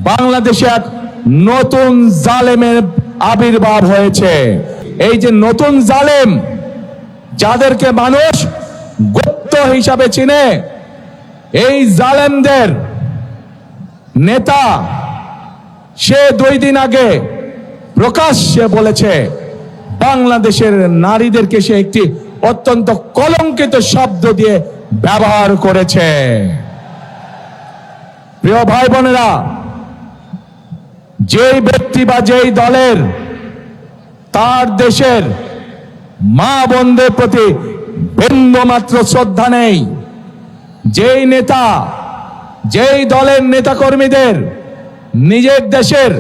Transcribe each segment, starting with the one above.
বাংলাদেশে এক নতুন জালেমের আবির্ভাব হয়েছে। এই যে নতুন জালেম, যাদেরকে মানুষ গুপ্ত হিসাবে চিনে, এই জালেমদের নেতা সে 2 দিন আগে প্রকাশ্যে বলেছে বাংলাদেশের নারীদেরকে সে একটি অত্যন্ত কলঙ্কিত শব্দ দিয়ে ব্যবহার করেছে। প্রিয় ভাই বোনেরা, যেই ব্যক্তি বা যেই দলের তার দেশের মা বোনদের প্রতি বিন্দুমাত্র শ্রদ্ধা নেই, যেই নেতা যেই দলের নেতাকর্মীদের নিজের দেশের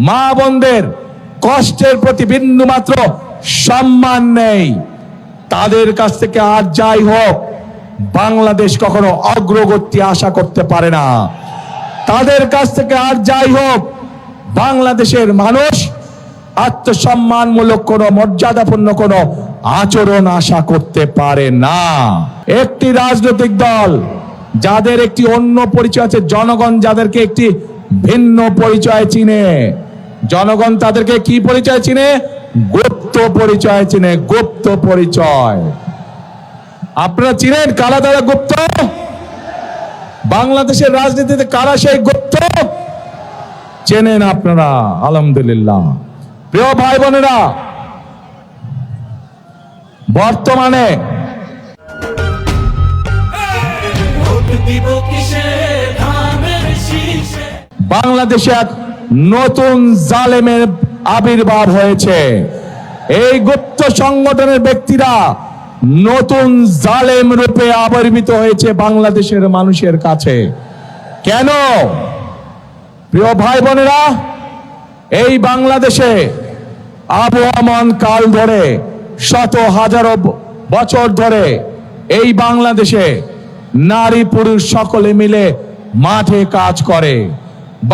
মা বোনদের কষ্টের প্রতি বিন্দুমাত্র সম্মান নেই, তাদের কাছ থেকে আর যাই হোক বাংলাদেশ কখনো অগ্রগতি আশা করতে পারে না। তাদের কাছ থেকে আর যাই হোক বাংলাদেশের মানুষ আত্মসম্মানমূলক কোনো মর্যাদাপূর্ণ কোনো আচরণ আশা করতে পারে না। একটি রাজনৈতিক দল যাদের একটি অন্য পরিচয় আছে, জনগণ যাদেরকে একটি ভিন্ন পরিচয় চিনে, জনগণ তাদেরকে কি পরিচয় চিনে? গুপ্ত পরিচয় চিনে, গুপ্ত পরিচয়। আপনারা চিনেন কারা তারা গুপ্ত? বাংলাদেশের রাজনীতিতে কারা সেই গুপ্ত? চেনেন আপনারা, আলহামদুলিল্লাহ। প্রিয় ভাই বোনেরা, বর্তমানে বাংলাদেশে এক নতুন জালেমের আবির্ভাব হয়েছে। এই গুপ্ত সংগঠনের ব্যক্তিরা নতুন জালেম রূপে আবির্ভূত হয়েছে বাংলাদেশের মানুষের কাছে। কেন? প্রিয় ভাই বোনেরা, এই বাংলাদেশে আবহমান কাল ধরে, শত হাজারো বছর ধরে এই বাংলাদেশে নারী পুরুষ সকলে মিলে মাঠে কাজ করে।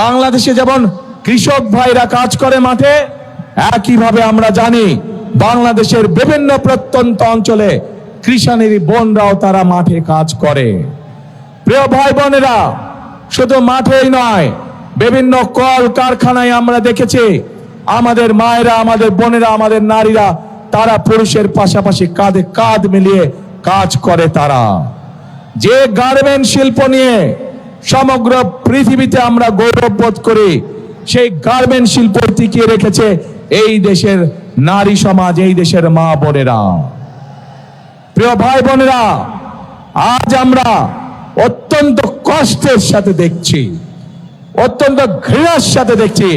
বাংলাদেশে যেমন কৃষক ভাইরা কাজ করে মাঠে, একইভাবে আমরা জানি বাংলাদেশের বিভিন্ন প্রত্যন্ত অঞ্চলে কৃষাণের বোনরাও তারা মাঠে কাজ করে। প্রিয় ভাই বোনেরা, শুধু মাঠেই নয়, বিভিন্ন কল কারখানায় আমরা দেখেছি আমাদের মায়েরা, আমাদের বোনেরা, আমাদের নারীরা তারা পুরুষের পাশাপাশি কাঁধে কাঁধ মিলিয়ে কাজ করে। তারা যে গার্মেন্টস শিল্প নিয়ে সমগ্র পৃথিবীতে আমরা গৌরববোধ করি, সেই গার্মেন্টস শিল্প টিকিয়ে রেখেছে এই দেশের নারী সমাজ, এই দেশের মা বোনেরা। প্রিয় ভাই বোনেরা, আজ আমরা অত্যন্ত কষ্টের সাথে দেখছি, অত্যন্ত ঘৃণার সাথে দেখছি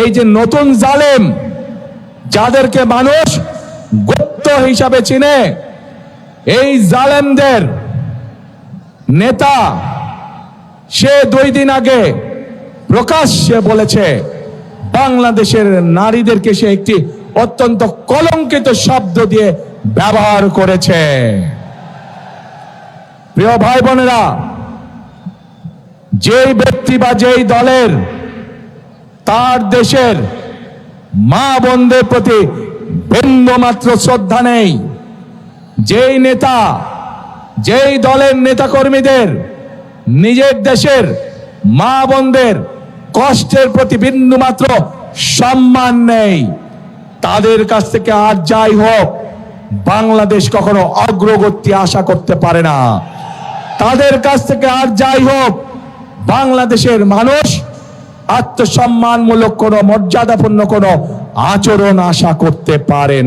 এই যে নতুন জালেম, যাদেরকে মানুষ গুপ্ত হিসাবে চিনে, এই জালেমদের নেতা সে 2 দিন আগে প্রকাশ্যে বলেছে বাংলাদেশের নারীদেরকে সে একটি অত্যন্ত কলঙ্কিত শব্দ দিয়ে ব্যবহার করেছে। প্রিয় ভাই বোনেরা, যেই ব্যক্তি বা যেই দলের তার দেশের মা বোনদের প্রতি বিন্দুমাত্র শ্রদ্ধা নেই, যেই নেতা যেই দলের নেতাকর্মীদের নিজের দেশের মা বোনদের কষ্টের প্রতি বিন্দুমাত্র সম্মান নেই, তাদের কাছ থেকে আর যাই হোক বাংলাদেশ কখনো অগ্রগতি আশা করতে পারে না। তাদের কাছ থেকে আর যাই হোক বাংলাদেশের মানুষ আত্মসম্মানমূলক কোনো মর্যাদাপূর্ণ কোনো আচরণ আশা করতে পারেন।